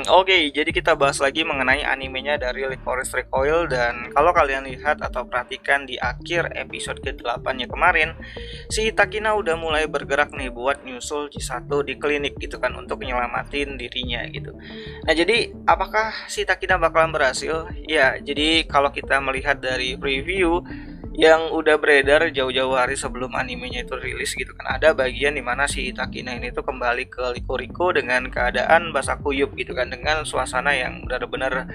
Oke, jadi kita bahas lagi mengenai animenya dari Lycoris Recoil. Dan kalau kalian lihat atau perhatikan di akhir episode ke-8 nya kemarin, si Takina udah mulai bergerak nih buat nyusul Chisato di klinik gitu kan, untuk nyelamatin dirinya gitu. Nah, jadi apakah si Takina bakalan berhasil? Ya, jadi kalau kita melihat dari preview yang udah beredar jauh-jauh hari sebelum animenya itu rilis gitu kan, ada bagian dimana si Takina ini tuh kembali ke Likoriko dengan keadaan basah kuyup gitu kan, dengan suasana yang benar-benar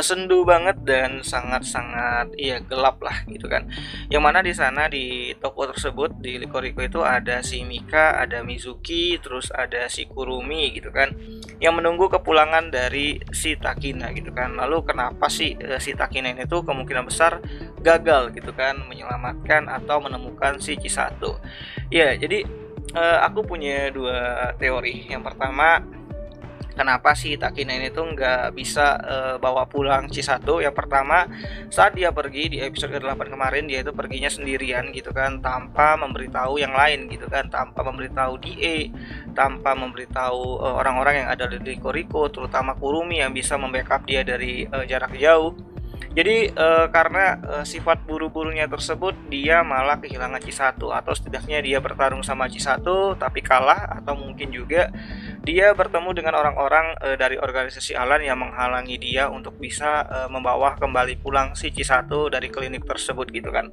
sendu banget dan sangat-sangat gelap lah gitu kan. Yang mana di sana di toko tersebut di Likoriko itu ada si Mika, ada Mizuki, terus ada si Kurumi gitu kan, yang menunggu kepulangan dari si Takina gitu kan. Lalu kenapa sih si Takina ini tuh kemungkinan besar gagal gitu kan menyelamatkan atau menemukan si Chisato? Ya, jadi aku punya dua teori. Yang pertama, kenapa si Takina ini tuh nggak bisa bawa pulang Chisato? Yang pertama, saat dia pergi di episode ke-8 kemarin, dia itu perginya sendirian gitu kan, tanpa memberitahu yang lain gitu kan, tanpa memberitahu DA, tanpa memberitahu orang-orang yang ada di Koriko, terutama Kurumi yang bisa membackup dia dari jarak jauh. Jadi karena sifat buru-burunya tersebut, dia malah kehilangan Chisato, atau setidaknya dia bertarung sama Chisato tapi kalah, atau mungkin juga dia bertemu dengan orang-orang dari organisasi Alan yang menghalangi dia untuk bisa membawa kembali pulang si Chisato dari klinik tersebut gitu kan.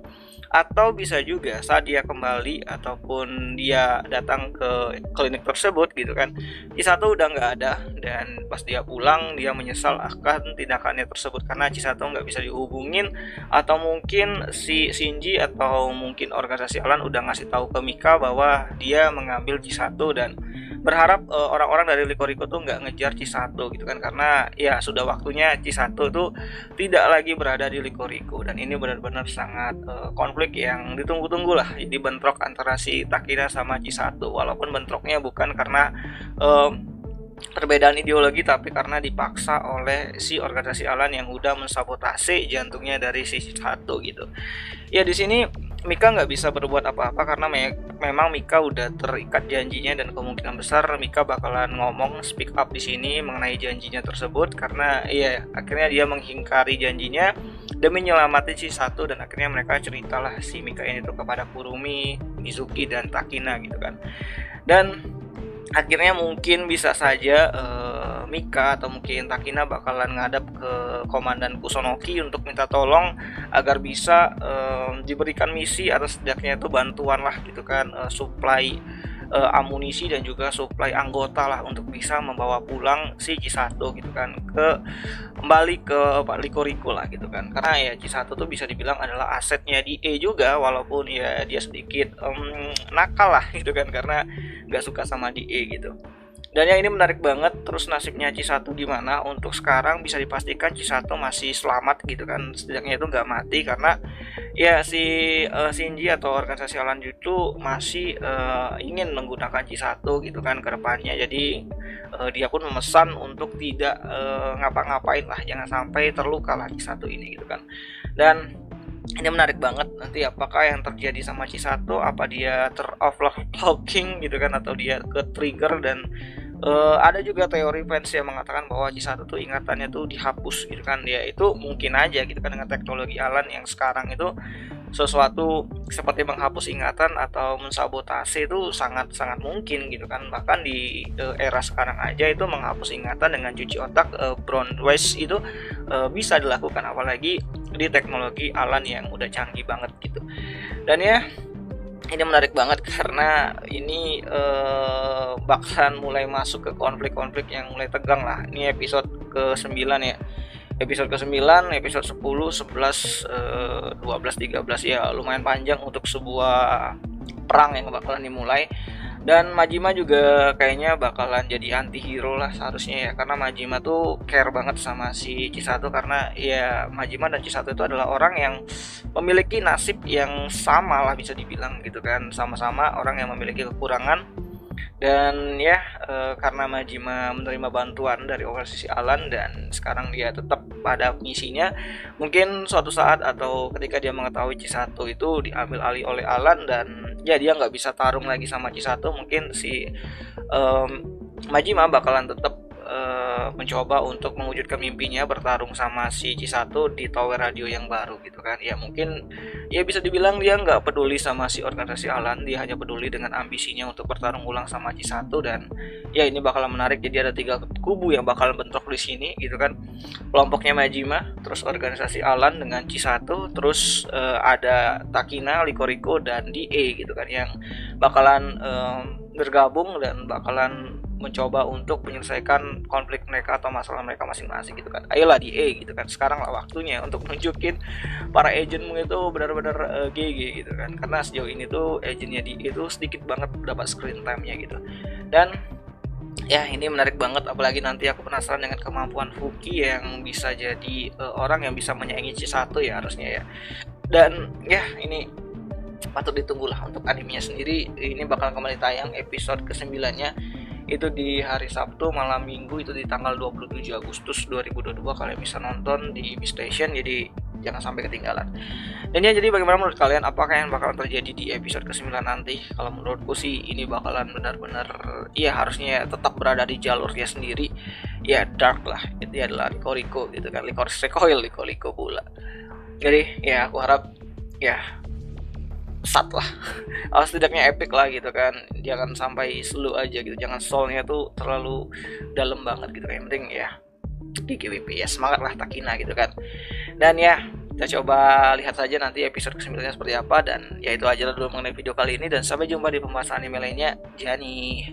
Atau bisa juga saat dia kembali ataupun dia datang ke klinik tersebut gitu kan, Chisato udah nggak ada, dan pas dia pulang dia menyesal akan tindakannya tersebut karena Chisato nggak bisa dihubungin, atau mungkin si Shinji atau mungkin organisasi Alan udah ngasih tahu ke Mika bahwa dia mengambil Chisato, dan berharap orang-orang dari Likoriko tuh nggak ngejar Chisato gitu kan, karena ya sudah waktunya Chisato tuh tidak lagi berada di Likoriko. Dan ini benar-benar sangat konflik yang ditunggu-tunggu lah, jadi bentrok antara si Takina sama Chisato, walaupun bentroknya bukan karena perbedaan ideologi, tapi karena dipaksa oleh si organisasi Alan yang udah mensabotase jantungnya dari si Chisato gitu. Ya, di sini Mika nggak bisa berbuat apa-apa karena memang Mika udah terikat janjinya, dan kemungkinan besar Mika bakalan ngomong speak up di sini mengenai janjinya tersebut, karena ya akhirnya dia mengingkari janjinya demi menyelamati Chisato. Dan akhirnya mereka ceritalah si Mika ini tuh kepada Kurumi, Mizuki, dan Takina gitu kan. Dan akhirnya mungkin bisa saja Mika atau mungkin Takina bakalan ngadap ke Komandan Kusonoki untuk minta tolong agar bisa diberikan misi, atau setidaknya itu bantuan lah gitu kan, supply amunisi dan juga supply anggota lah untuk bisa membawa pulang si Chisato gitu kan, kembali ke Likoriko lah gitu kan. Karena ya Chisato tuh bisa dibilang adalah asetnya DA juga, walaupun ya dia sedikit nakal lah gitu kan, karena nggak suka sama DA gitu. Dan yang ini menarik banget, terus nasibnya Chisato gimana? Untuk sekarang bisa dipastikan Chisato masih selamat gitu kan, setidaknya itu nggak mati, karena ya si Shinji atau organisasi Alan itu masih ingin menggunakan Chisato gitu kan ke depannya. Jadi dia pun memesan untuk tidak ngapa-ngapain lah, jangan sampai terluka lah Chisato ini gitu kan. Dan ini menarik banget, nanti apakah yang terjadi sama Chisato, apa dia ter-overclocking gitu kan, atau dia ke trigger. Dan ada juga teori fans yang mengatakan bahwa Chisato tuh ingatannya tuh dihapus gitu kan. Ya itu mungkin aja gitu kan, dengan teknologi Alan yang sekarang itu sesuatu seperti menghapus ingatan atau mensabotase itu sangat-sangat mungkin gitu kan. Bahkan di era sekarang aja itu menghapus ingatan dengan cuci otak brown wash itu bisa dilakukan, apalagi di teknologi Alan yang udah canggih banget gitu. Dan ya ini menarik banget karena ini bakalan mulai masuk ke konflik-konflik yang mulai tegang lah. Ini episode ke-9 ya. Episode ke-9, episode 10, 11, 12, 13 ya lumayan panjang untuk sebuah perang yang bakalan dimulai. Dan Majima juga kayaknya bakalan jadi anti-hero lah seharusnya ya, karena Majima tuh care banget sama si Chisato, karena ya Majima dan Chisato itu adalah orang yang memiliki nasib yang sama lah bisa dibilang gitu kan, sama-sama orang yang memiliki kekurangan. Dan ya karena Majima menerima bantuan dari organisasi Alan dan sekarang dia tetap pada misinya, mungkin suatu saat atau ketika dia mengetahui Chisato itu diambil alih oleh Alan dan ya dia nggak bisa tarung lagi sama Chisato, mungkin si Majima bakalan tetap mencoba untuk mewujudkan mimpinya bertarung sama si Cisato di tower radio yang baru gitu kan. Ya mungkin ya bisa dibilang dia nggak peduli sama si organisasi Alan, dia hanya peduli dengan ambisinya untuk bertarung ulang sama Cisato. Dan ya ini bakalan menarik, jadi ada 3 kubu yang bakalan bentrok di sini gitu kan. Kelompoknya Majima, terus organisasi Alan dengan Cisato, terus ada Takina, Likoriko dan DA gitu kan, yang bakalan bergabung dan bakalan mencoba untuk menyelesaikan konflik mereka atau masalah mereka masing-masing gitu kan. Ayolah DA gitu kan, sekarang lah waktunya untuk nunjukin para agentmu itu benar-benar GG gitu kan, karena sejauh ini tuh agentnya DA itu sedikit banget dapat screen time-nya gitu. Dan ya ini menarik banget, apalagi nanti aku penasaran dengan kemampuan Fuki yang bisa jadi orang yang bisa menyaingi Cisato ya harusnya ya. Dan ya ini patut ditunggu lah untuk animenya sendiri. Ini bakal kembali tayang episode ke-9 nya itu di hari Sabtu malam Minggu, itu di tanggal 27 Agustus 2022. Kalian bisa nonton di B Station, jadi jangan sampai ketinggalan. Dan ya, jadi bagaimana menurut kalian, apakah yang bakal terjadi di episode ke-9 nanti? Kalau menurutku sih ini bakalan benar-benar ya harusnya tetap berada di jalurnya sendiri ya, dark lah, itu adalah Likoriko gitu kan, Licorice Recoil, Likoriko pula. Jadi ya aku harap ya sat lah setidaknya epic lah gitu kan, jangan sampai slow aja gitu, jangan soulnya tuh terlalu dalam banget gitu. Yang penting ya GGWP ya, semangat lah Takina gitu kan. Dan ya kita coba lihat saja nanti episode ke-9 nya seperti apa. Dan ya itu aja dulu mengenai video kali ini, dan sampai jumpa di pembahasan anime lainnya. Jani.